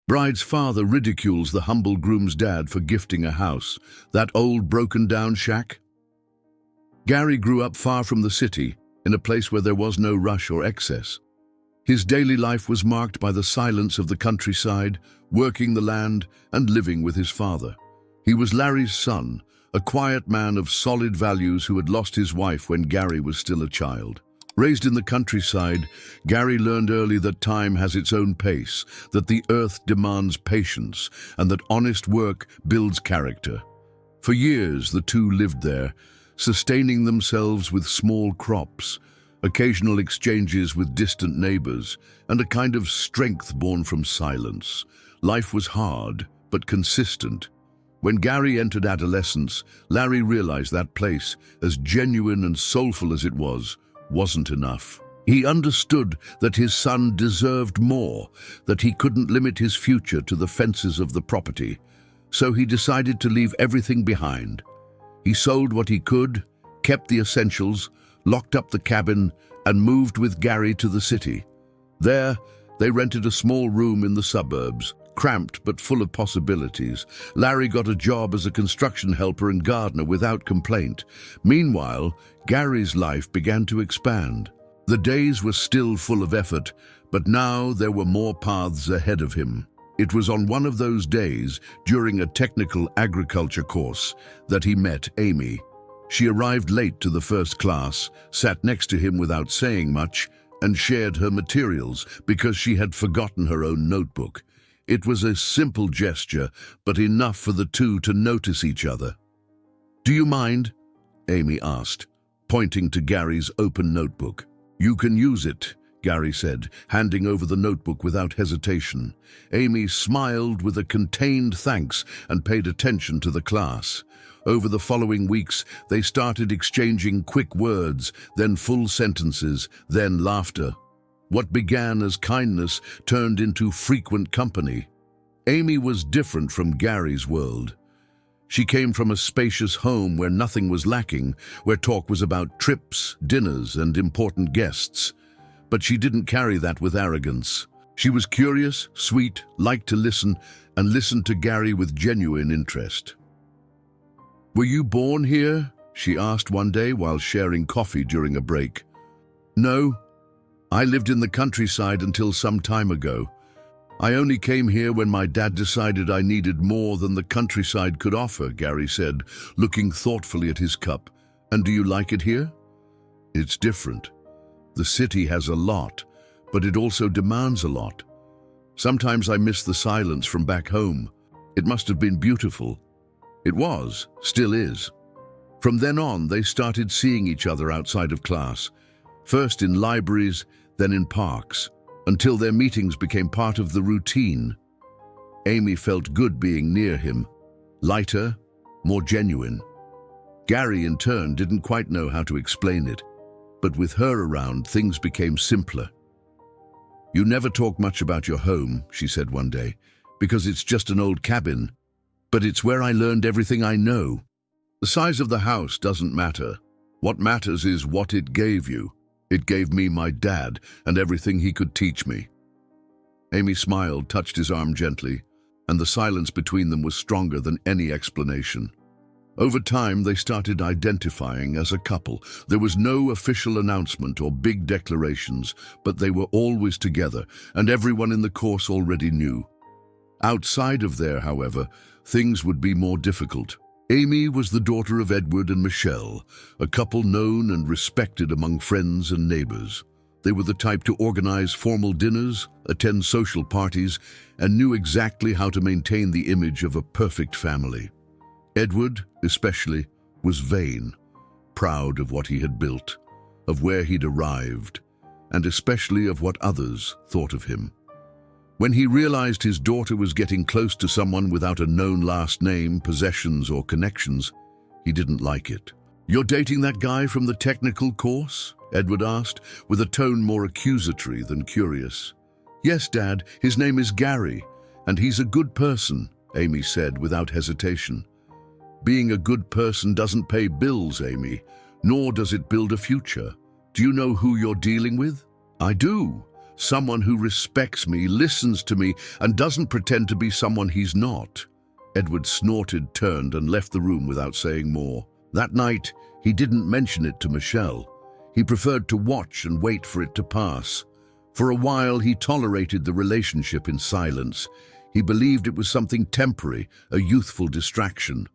Bride's father ridicules the humble groom's dad for gifting a house, that old broken-down shack. Gary grew up far from the city, in a place where there was no rush or excess. His daily life was marked by the silence of the countryside, working the land, and living with his father. He was Larry's son, a quiet man of solid values who had lost his wife when Gary was still a child. Raised in the countryside, Gary learned early that time has its own pace, that the earth demands patience, and that honest work builds character. For years, the two lived there, sustaining themselves with small crops, occasional exchanges with distant neighbors, and a kind of strength born from silence. Life was hard, but consistent. When Gary entered adolescence, Larry realized that place, as genuine and soulful as it was, wasn't enough. He understood that his son deserved more, that he couldn't limit his future to the fences of the property. So he decided to leave everything behind. He sold what he could, kept the essentials, locked up the cabin, and moved with Gary to the city. There, they rented a small room in the suburbs, cramped but full of possibilities. Larry got a job as a construction helper and gardener without complaint. Meanwhile, Gary's life began to expand. The days were still full of effort, but now there were more paths ahead of him. It was on one of those days, during a technical agriculture course, that he met Amy. She arrived late to the first class, sat next to him without saying much, and shared her materials because she had forgotten her own notebook. It was a simple gesture, but enough for the two to notice each other. "Do you mind?" Amy asked, pointing to Gary's open notebook. "You can use it," Gary said, handing over the notebook without hesitation. Amy smiled with a contained thanks and paid attention to the class. Over the following weeks, they started exchanging quick words, then full sentences, then laughter. What began as kindness turned into frequent company. Amy was different from Gary's world. She came from a spacious home where nothing was lacking, where talk was about trips, dinners, and important guests. But she didn't carry that with arrogance. She was curious, sweet, liked to listen, and listened to Gary with genuine interest. "Were you born here?" she asked one day while sharing coffee during a break. "No. I lived in the countryside until some time ago. I only came here when my dad decided I needed more than the countryside could offer," Gary said, looking thoughtfully at his cup. "And do you like it here?" "It's different. The city has a lot, but it also demands a lot. Sometimes I miss the silence from back home. It must have been beautiful." It was, still is. From then on, they started seeing each other outside of class, first in libraries, then in parks, until their meetings became part of the routine. Amy felt good being near him, lighter, more genuine. Gary, in turn, didn't quite know how to explain it, but with her around, things became simpler. "You never talk much about your home," she said one day, "because it's just an old cabin. But it's where I learned everything I know. The size of the house doesn't matter. What matters is what it gave you. It gave me my dad and everything he could teach me." Amy smiled, touched his arm gently, and the silence between them was stronger than any explanation. Over time, they started identifying as a couple. There was no official announcement or big declarations, but they were always together, and everyone in the course already knew. Outside of there, however, things would be more difficult. Amy was the daughter of Edward and Michelle, a couple known and respected among friends and neighbors. They were the type to organize formal dinners, attend social parties, and knew exactly how to maintain the image of a perfect family. Edward, especially, was vain, proud of what he had built, of where he'd arrived, and especially of what others thought of him. When he realized his daughter was getting close to someone without a known last name, possessions, or connections, he didn't like it. "You're dating that guy from the technical course?" Edward asked, with a tone more accusatory than curious. "Yes, Dad, his name is Gary, and he's a good person," Amy said without hesitation. "Being a good person doesn't pay bills, Amy, nor does it build a future. Do you know who you're dealing with?" "I do," Someone who respects me, listens to me, and doesn't pretend to be someone he's not. Edward snorted, turned, and left the room without saying more. That night, he didn't mention it to Michelle. He preferred to watch and wait for it to pass. For a while, he tolerated the relationship in silence. He believed it was something temporary, a youthful distraction.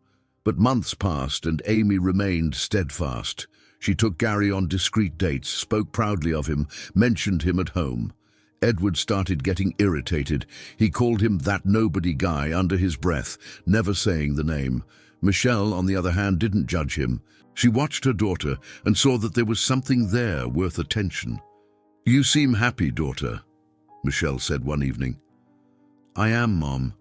But months passed and Amy remained steadfast. She took Gary on discreet dates, spoke proudly of him, mentioned him at home. Edward started getting irritated. He called him that nobody guy under his breath, never saying the name. Michelle, on the other hand, didn't judge him. She watched her daughter and saw that there was something there worth attention. "You seem happy, daughter," Michelle said one evening. "I am, Mom.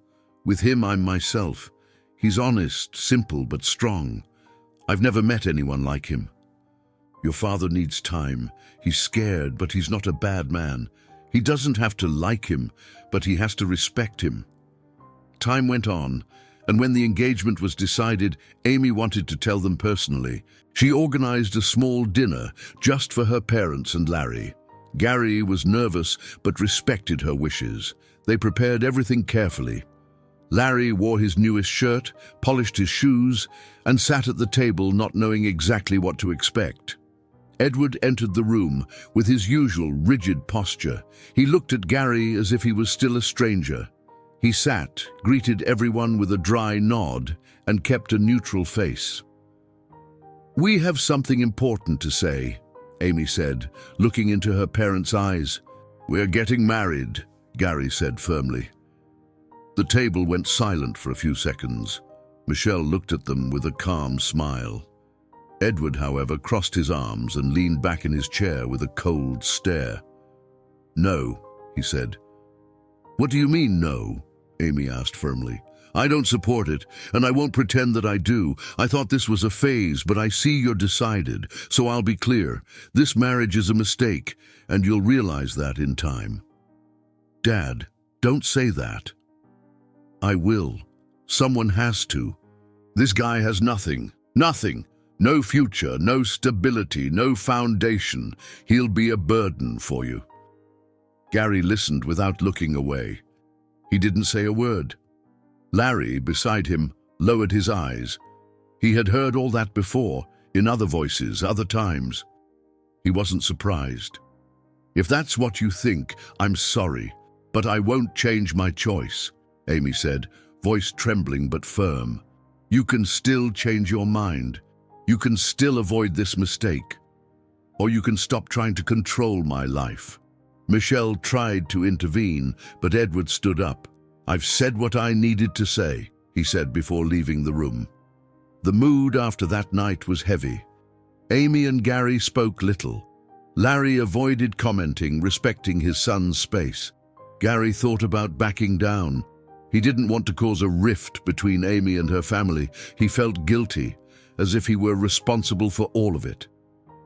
With him, I'm myself. He's honest, simple, but strong. I've never met anyone like him. Your father needs time. He's scared, but he's not a bad man. He doesn't have to like him, but he has to respect him." Time went on, and when the engagement was decided, Amy wanted to tell them personally. She organized a small dinner just for her parents and Larry. Gary was nervous but respected her wishes. They prepared everything carefully. Larry wore his newest shirt, polished his shoes, and sat at the table not knowing exactly what to expect. Edward entered the room with his usual rigid posture. He looked at Gary as if he was still a stranger. He sat, greeted everyone with a dry nod, and kept a neutral face. "We have something important to say," Amy said, looking into her parents' eyes. "We're getting married," Gary said firmly. The table went silent for a few seconds. Michelle looked at them with a calm smile. Edward, however, crossed his arms and leaned back in his chair with a cold stare. "No," he said. "What do you mean, no?" Amy asked firmly. "I don't support it, and I won't pretend that I do. I thought this was a phase, but I see you're decided, so I'll be clear. This marriage is a mistake, and you'll realize that in time." "Dad, don't say that." "I will. Someone has to. This guy has nothing. Nothing. No future, no stability, no foundation. He'll be a burden for you." Gary listened without looking away. He didn't say a word. Larry, beside him, lowered his eyes. He had heard all that before, in other voices, other times. He wasn't surprised. "If that's what you think, I'm sorry, but I won't change my choice," Amy said, voice trembling but firm. "You can still change your mind. You can still avoid this mistake. Or you can stop trying to control my life." Michelle tried to intervene, but Edward stood up. "I've said what I needed to say," he said before leaving the room. The mood after that night was heavy. Amy and Gary spoke little. Larry avoided commenting, respecting his son's space. Gary thought about backing down. He didn't want to cause a rift between Amy and her family. He felt guilty, as if he were responsible for all of it.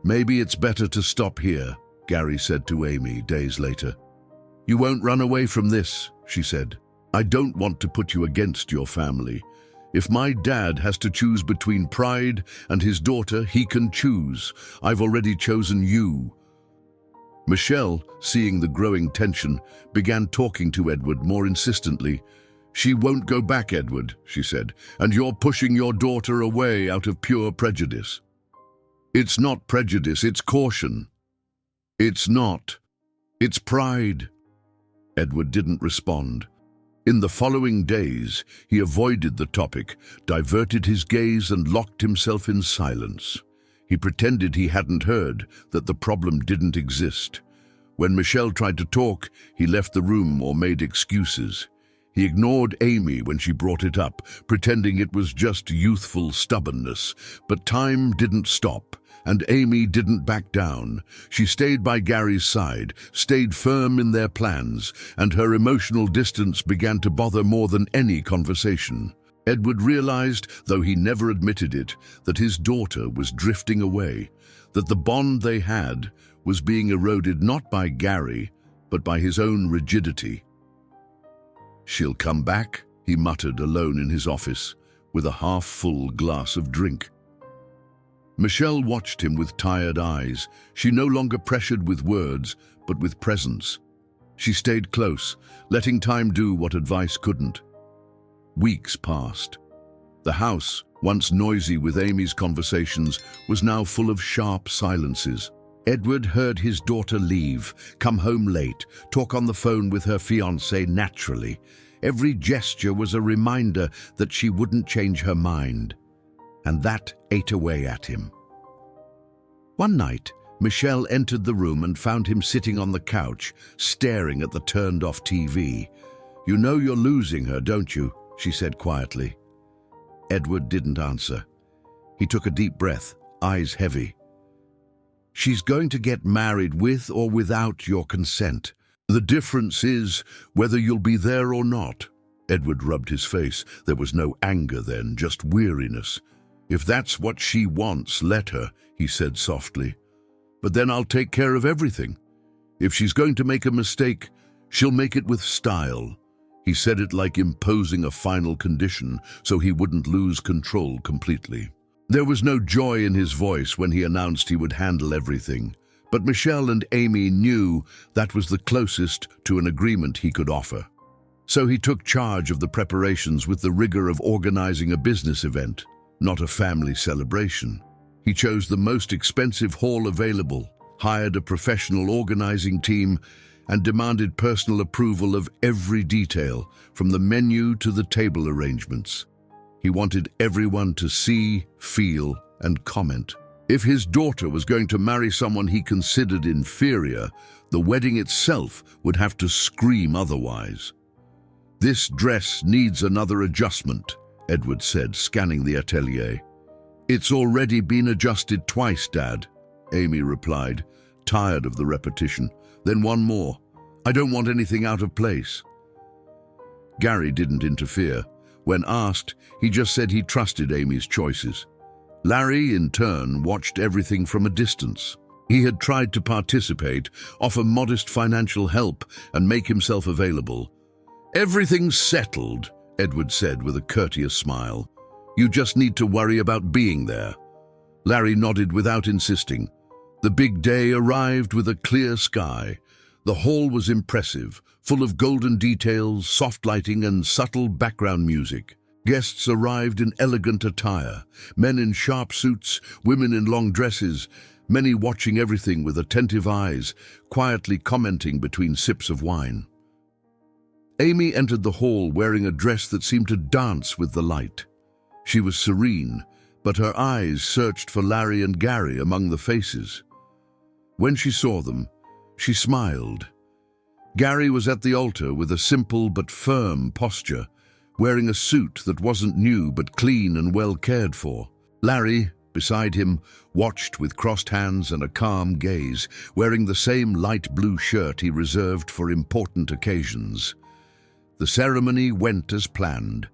"Maybe it's better to stop here," Gary said to Amy days later. "You won't run away from this," she said. "I don't want to put you against your family. If my dad has to choose between pride and his daughter, he can choose. I've already chosen you." Michelle, seeing the growing tension, began talking to Edward more insistently. "She won't go back, Edward," she said, "and you're pushing your daughter away out of pure prejudice." "It's not prejudice, it's caution." "It's not. It's pride." Edward didn't respond. In the following days, he avoided the topic, diverted his gaze, and locked himself in silence. He pretended he hadn't heard, that the problem didn't exist. When Michelle tried to talk, he left the room or made excuses. He ignored Amy when she brought it up, pretending it was just youthful stubbornness. But time didn't stop, and Amy didn't back down. She stayed by Gary's side, stayed firm in their plans, and her emotional distance began to bother more than any conversation. Edward realized, though he never admitted it, that his daughter was drifting away, that the bond they had was being eroded not by Gary, but by his own rigidity. "She'll come back," he muttered alone in his office, with a half-full glass of drink. Michelle watched him with tired eyes. She no longer pressured with words, but with presence. She stayed close, letting time do what advice couldn't. Weeks passed. The house, once noisy with Amy's conversations, was now full of sharp silences. Edward heard his daughter leave, come home late, talk on the phone with her fiancé naturally. Every gesture was a reminder that she wouldn't change her mind. And that ate away at him. One night, Michelle entered the room and found him sitting on the couch, staring at the turned-off TV. "You know you're losing her, don't you?" she said quietly. Edward didn't answer. He took a deep breath, eyes heavy. "She's going to get married with or without your consent. The difference is whether you'll be there or not." Edward rubbed his face. There was no anger then, just weariness. "If that's what she wants, let her," he said softly. "But then I'll take care of everything. If she's going to make a mistake, she'll make it with style." He said it like imposing a final condition, so he wouldn't lose control completely. There was no joy in his voice when he announced he would handle everything, but Michelle and Amy knew that was the closest to an agreement he could offer. So he took charge of the preparations with the rigor of organizing a business event, not a family celebration. He chose the most expensive hall available, hired a professional organizing team, and demanded personal approval of every detail, from the menu to the table arrangements. He wanted everyone to see, feel, and comment. If his daughter was going to marry someone he considered inferior, the wedding itself would have to scream otherwise. "This dress needs another adjustment," Edward said, scanning the atelier. "It's already been adjusted twice, Dad," Amy replied, tired of the repetition. "Then one more. I don't want anything out of place." Gary didn't interfere. When asked, he just said he trusted Amy's choices. Larry, in turn, watched everything from a distance. He had tried to participate, offer modest financial help, and make himself available. "Everything's settled," Edward said with a courteous smile. "You just need to worry about being there." Larry nodded without insisting. The big day arrived with a clear sky. The hall was impressive, full of golden details, soft lighting, and subtle background music. Guests arrived in elegant attire, men in sharp suits, women in long dresses, many watching everything with attentive eyes, quietly commenting between sips of wine. Amy entered the hall wearing a dress that seemed to dance with the light. She was serene, but her eyes searched for Larry and Gary among the faces. When she saw them, she smiled. Gary was at the altar with a simple but firm posture, wearing a suit that wasn't new but clean and well cared for. Larry, beside him, watched with crossed hands and a calm gaze, wearing the same light blue shirt he reserved for important occasions. The ceremony went as planned.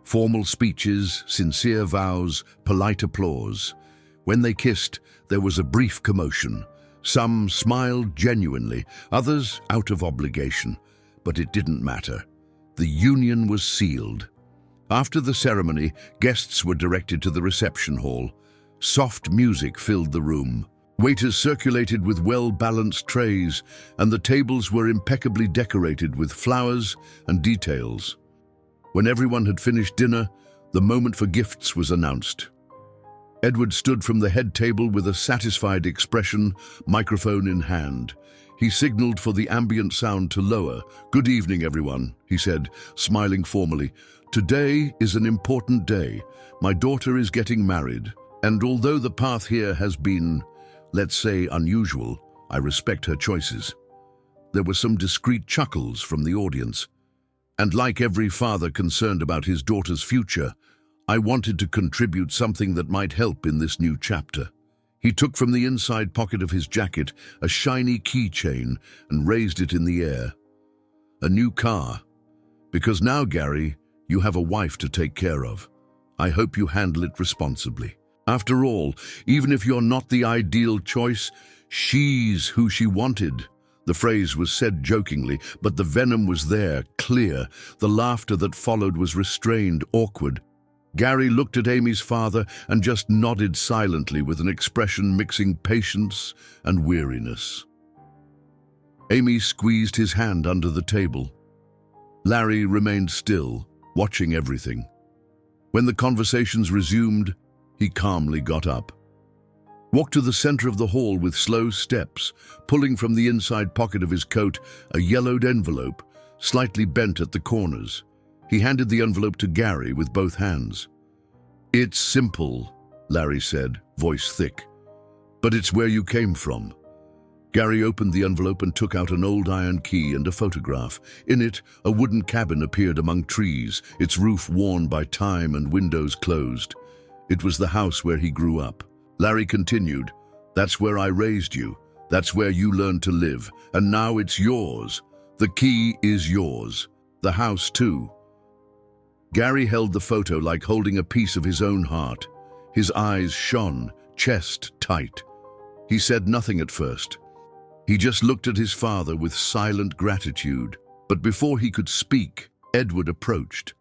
Formal speeches, sincere vows, polite applause. When they kissed, there was a brief commotion. Some smiled genuinely, others out of obligation, but it didn't matter. The union was sealed. After the ceremony, guests were directed to the reception hall. Soft music filled the room. Waiters circulated with well-balanced trays, and the tables were impeccably decorated with flowers and details. When everyone had finished dinner, the moment for gifts was announced. Edward stood from the head table with a satisfied expression, microphone in hand. He signaled for the ambient sound to lower. "Good evening, everyone," he said, smiling formally. "Today is an important day. My daughter is getting married, and although the path here has been, let's say, unusual, I respect her choices." There were some discreet chuckles from the audience. And like every father concerned about his daughter's future, I wanted to contribute something that might help in this new chapter. He took from the inside pocket of his jacket a shiny keychain and raised it in the air. "A new car. Because now, Gary, you have a wife to take care of. I hope you handle it responsibly. After all, even if you're not the ideal choice, she's who she wanted." The phrase was said jokingly, but the venom was there, clear. The laughter that followed was restrained, awkward. Gary looked at Amy's father and just nodded silently with an expression mixing patience and weariness. Amy squeezed his hand under the table. Larry remained still, watching everything. When the conversations resumed, he calmly got up. Walked to the center of the hall with slow steps, pulling from the inside pocket of his coat a yellowed envelope, slightly bent at the corners. He handed the envelope to Gary with both hands. "It's simple," Larry said, voice thick. "But it's where you came from." Gary opened the envelope and took out an old iron key and a photograph. In it, a wooden cabin appeared among trees, its roof worn by time and windows closed. It was the house where he grew up. Larry continued, "That's where I raised you. That's where you learned to live. And now it's yours. The key is yours. The house, too." Gary held the photo like holding a piece of his own heart. His eyes shone, chest tight. He said nothing at first. He just looked at his father with silent gratitude. But before he could speak, Edward approached.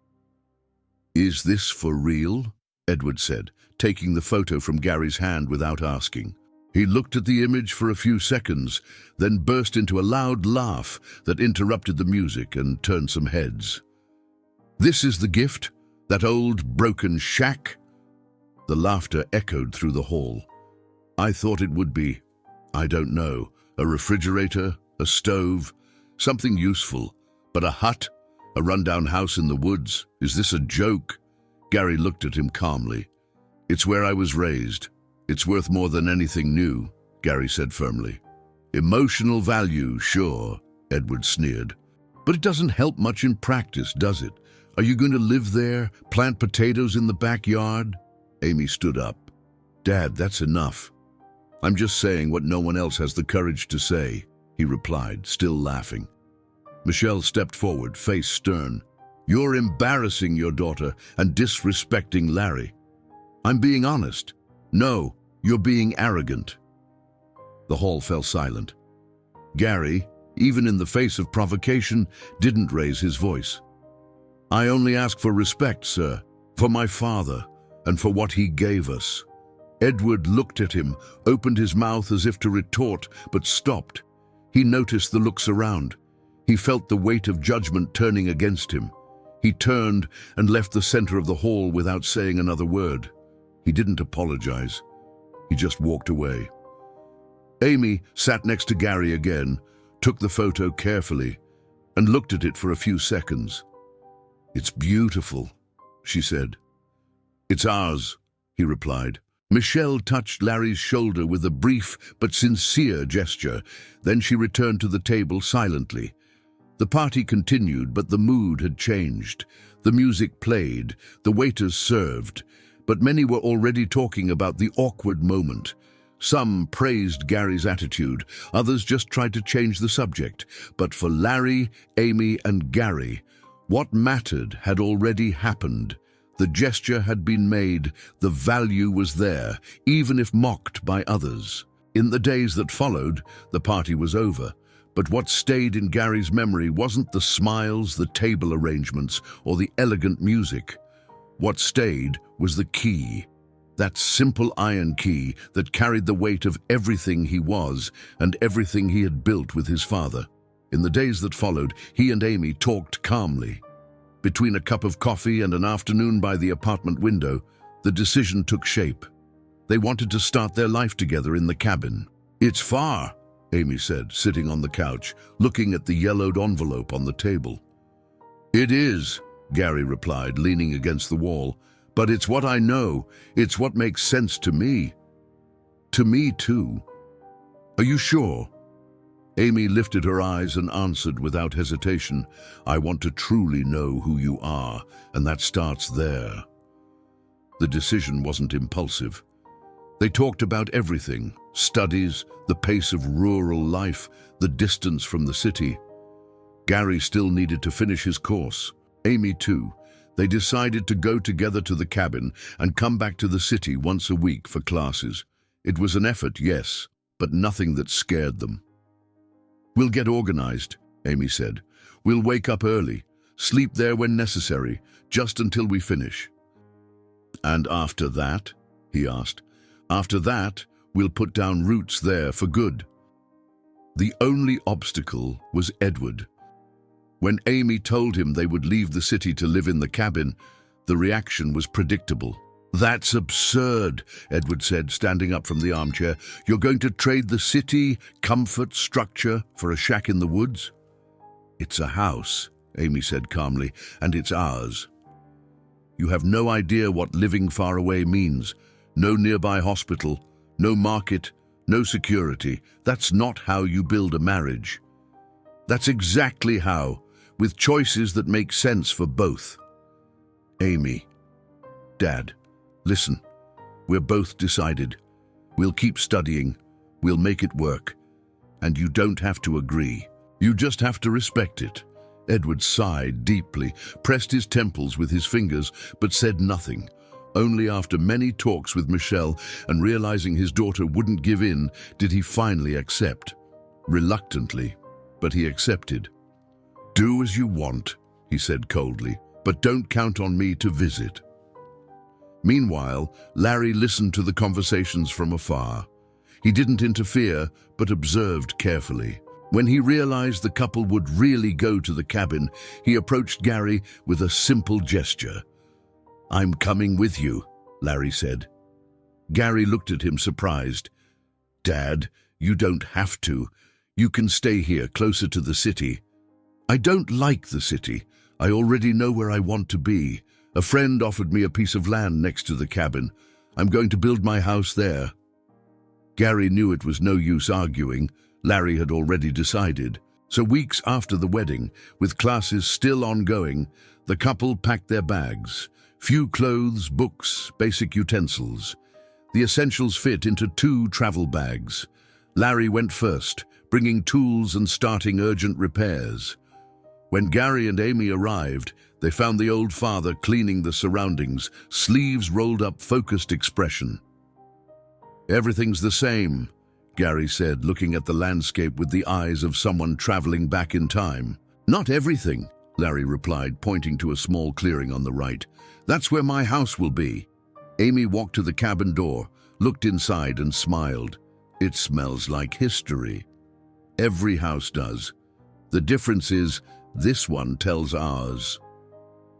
"Is this for real?" Edward said, taking the photo from Gary's hand without asking. He looked at the image for a few seconds, then burst into a loud laugh that interrupted the music and turned some heads. "This is the gift? That old broken shack?" The laughter echoed through the hall. "I thought it would be, I don't know, a refrigerator, a stove, something useful. But a hut? A rundown house in the woods? Is this a joke?" Gary looked at him calmly. "It's where I was raised. It's worth more than anything new," Gary said firmly. "Emotional value, sure," Edward sneered. "But it doesn't help much in practice, does it? Are you going to live there, plant potatoes in the backyard?" Amy stood up. "Dad, that's enough." "I'm just saying what no one else has the courage to say," he replied, still laughing. Michelle stepped forward, face stern. "You're embarrassing your daughter and disrespecting Larry." "I'm being honest." "No, you're being arrogant." The hall fell silent. Gary, even in the face of provocation, didn't raise his voice. "I only ask for respect, sir, for my father, and for what he gave us." Edward looked at him, opened his mouth as if to retort, but stopped. He noticed the looks around. He felt the weight of judgment turning against him. He turned and left the center of the hall without saying another word. He didn't apologize. He just walked away. Amy sat next to Gary again, took the photo carefully, and looked at it for a few seconds. "It's beautiful," she said. "It's ours," he replied. Michelle touched Larry's shoulder with a brief but sincere gesture. Then she returned to the table silently. The party continued, but the mood had changed. The music played, the waiters served, but many were already talking about the awkward moment. Some praised Gary's attitude, others just tried to change the subject. But for Larry, Amy, and Gary, what mattered had already happened. The gesture had been made, the value was there, even if mocked by others. In the days that followed, the party was over. But what stayed in Gary's memory wasn't the smiles, the table arrangements, or the elegant music. What stayed was the key. That simple iron key that carried the weight of everything he was and everything he had built with his father. In the days that followed, he and Amy talked calmly. Between a cup of coffee and an afternoon by the apartment window, the decision took shape. They wanted to start their life together in the cabin. "It's far," Amy said, sitting on the couch, looking at the yellowed envelope on the table. "It is," Gary replied, leaning against the wall. "But it's what I know. It's what makes sense to me." "To me, too." "Are you sure?" Amy lifted her eyes and answered without hesitation, "I want to truly know who you are, and that starts there." The decision wasn't impulsive. They talked about everything: studies, the pace of rural life, the distance from the city. Gary still needed to finish his course. Amy too. They decided to go together to the cabin and come back to the city once a week for classes. It was an effort, yes, but nothing that scared them. "We'll get organized," Amy said. "We'll wake up early, sleep there when necessary, just until we finish." "And after that?" he asked. "After that, we'll put down roots there for good." The only obstacle was Edward. When Amy told him they would leave the city to live in the cabin, the reaction was predictable. "That's absurd," Edward said, standing up from the armchair. "You're going to trade the city, comfort, structure for a shack in the woods?" "It's a house," Amy said calmly, "and it's ours. You have no idea what living far away means. No nearby hospital, no market, no security. That's not how you build a marriage. That's exactly how, with choices that make sense for both." "Amy, Dad, listen, we're both decided. We'll keep studying, we'll make it work, and you don't have to agree. You just have to respect it." Edward sighed deeply, pressed his temples with his fingers, but said nothing. Only after many talks with Michelle and realizing his daughter wouldn't give in, did he finally accept. Reluctantly, but he accepted. "Do as you want," he said coldly, "but don't count on me to visit." Meanwhile, Larry listened to the conversations from afar. He didn't interfere, but observed carefully. When he realized the couple would really go to the cabin, he approached Gary with a simple gesture. "I'm coming with you," Larry said. Gary looked at him surprised. "Dad, you don't have to. You can stay here closer to the city." "I don't like the city. I already know where I want to be. A friend offered me a piece of land next to the cabin. I'm going to build my house there." Gary knew it was no use arguing. Larry had already decided. So weeks after the wedding, with classes still ongoing, the couple packed their bags. Few clothes, books, basic utensils. The essentials fit into 2 travel bags. Larry went first, bringing tools and starting urgent repairs. When Gary and Amy arrived, they found the old father cleaning the surroundings, sleeves rolled up, focused expression. "Everything's the same," Gary said, looking at the landscape with the eyes of someone traveling back in time. "Not everything," Larry replied, pointing to a small clearing on the right. "That's where my house will be." Amy walked to the cabin door, looked inside and smiled. "It smells like history." "Every house does. The difference is, this one tells ours."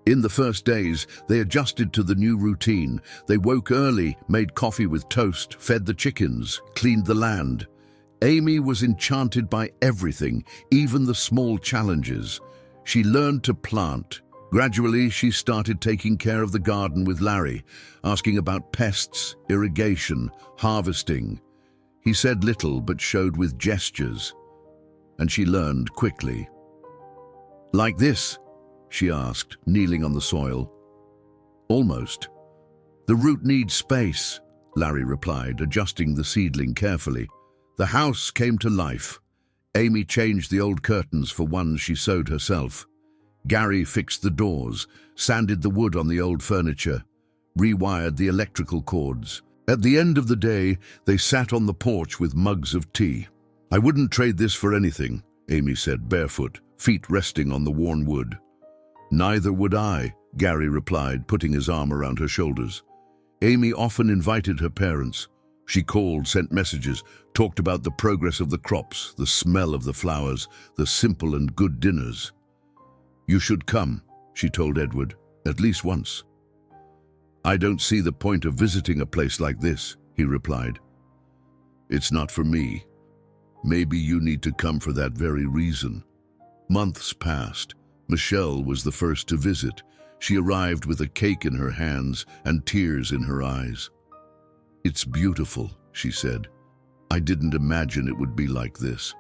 In the first days, they adjusted to the new routine. They woke early, made coffee with toast, fed the chickens, cleaned the land. Amy was enchanted by everything, even the small challenges. She learned to plant. Gradually, she started taking care of the garden with Larry, asking about pests, irrigation, harvesting. He said little but showed with gestures, and she learned quickly. "Like this?" she asked, kneeling on the soil. "Almost. The root needs space," Larry replied, adjusting the seedling carefully. The house came to life. Amy changed the old curtains for ones she sewed herself. Gary fixed the doors, sanded the wood on the old furniture, rewired the electrical cords. At the end of the day, they sat on the porch with mugs of tea. "I wouldn't trade this for anything," Amy said, barefoot, feet resting on the worn wood. "Neither would I," Gary replied, putting his arm around her shoulders. Amy often invited her parents. She called, sent messages, talked about the progress of the crops, the smell of the flowers, the simple and good dinners. "You should come," she told Edward, "at least once." "I don't see the point of visiting a place like this," he replied. "It's not for me. Maybe you need to come for that very reason." Months passed. Michelle was the first to visit. She arrived with a cake in her hands and tears in her eyes. "It's beautiful," she said. "I didn't imagine it would be like this."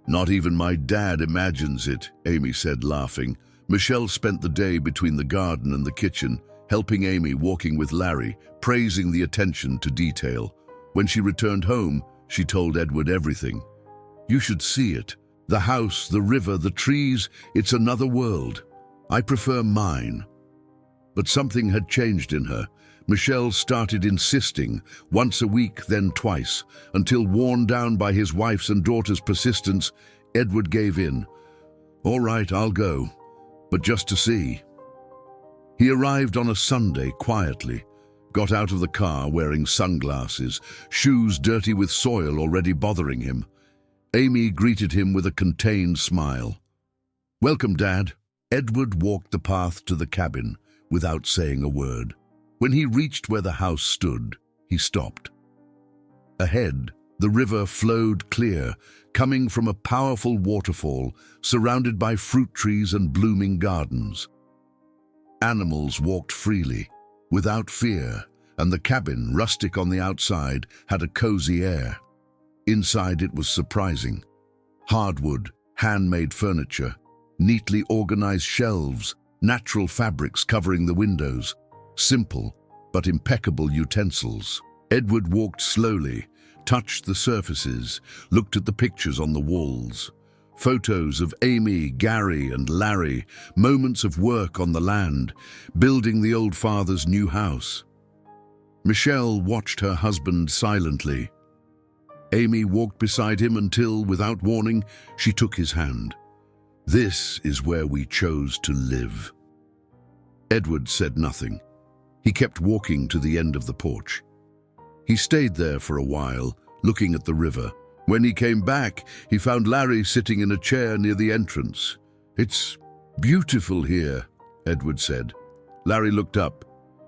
"Not even my dad imagines it," Amy said, laughing. Michelle spent the day between the garden and the kitchen, helping Amy, walking with Larry, praising the attention to detail. When she returned home, she told Edward everything. "You should see it. The house, the river, the trees, it's another world. I prefer mine." But something had changed in her. Michelle started insisting, once a week, then twice, until worn down by his wife's and daughter's persistence, Edward gave in. "All right, I'll go, but just to see." He arrived on a Sunday quietly, got out of the car wearing sunglasses, shoes dirty with soil already bothering him. Amy greeted him with a contained smile. "Welcome, Dad." Edward walked the path to the cabin without saying a word. When he reached where the house stood, he stopped. Ahead, the river flowed clear, coming from a powerful waterfall surrounded by fruit trees and blooming gardens. Animals walked freely, without fear, and the cabin, rustic on the outside, had a cozy air. Inside it was surprising. Hardwood, handmade furniture, neatly organized shelves, natural fabrics covering the windows, simple but impeccable utensils. Edward walked slowly, touched the surfaces, looked at the pictures on the walls. Photos of Amy, Gary, and Larry, moments of work on the land, building the old father's new house. Michelle watched her husband silently. Amy walked beside him until, without warning, she took his hand. "This is where we chose to live." Edward said nothing. He kept walking to the end of the porch. He stayed there for a while, looking at the river. When he came back, he found Larry sitting in a chair near the entrance. "It's beautiful here," Edward said. Larry looked up.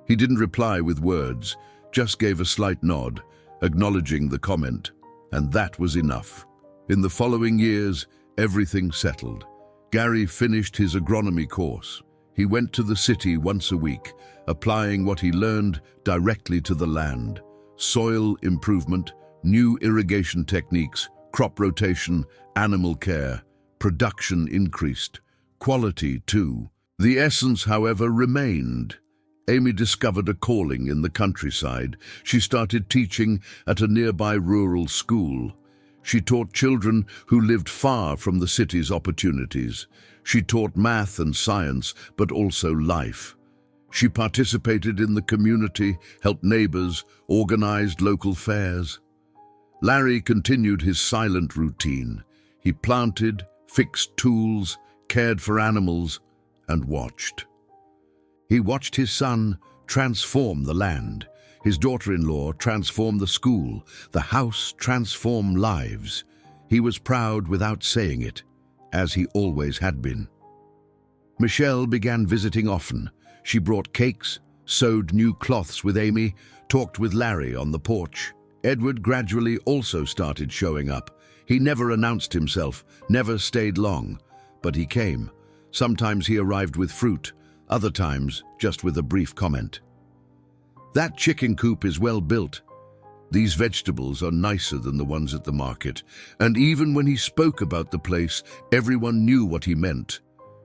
He didn't reply with words, just gave a slight nod, acknowledging the comment. And that was enough. In the following years, everything settled. Gary finished his agronomy course. He went to the city once a week, applying what he learned directly to the land. Soil improvement, new irrigation techniques, crop rotation, animal care. Production increased. Quality, too. The essence, however, remained. Amy discovered a calling in the countryside. She started teaching at a nearby rural school. She taught children who lived far from the city's opportunities. She taught math and science, but also life. She participated in the community, helped neighbors, organized local fairs. Larry continued his silent routine. He planted, fixed tools, cared for animals, and watched. He watched his son transform the land, his daughter-in-law transform the school, the house transform lives. He was proud without saying it, as he always had been. Michelle began visiting often. She brought cakes, sewed new cloths with Amy, talked with Larry on the porch. Edward gradually also started showing up. He never announced himself, never stayed long, but he came. Sometimes he arrived with fruit, other times just with a brief comment. "That chicken coop is well built. These vegetables are nicer than the ones at the market." And even when he spoke about the place, everyone knew what he meant.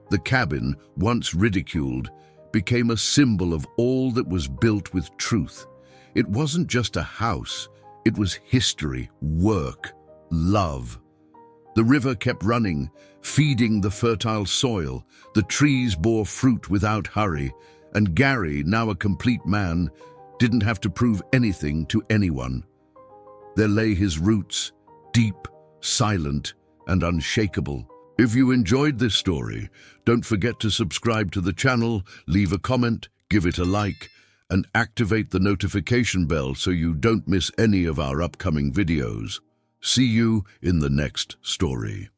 The cabin, once ridiculed, became a symbol of all that was built with truth. It wasn't just a house, it was history, work, love. The river kept running, feeding the fertile soil. The trees bore fruit without hurry, and Gary, now a complete man, didn't have to prove anything to anyone. There lay his roots, deep, silent, and unshakable. If you enjoyed this story, don't forget to subscribe to the channel, leave a comment, give it a like, and activate the notification bell so you don't miss any of our upcoming videos. See you in the next story.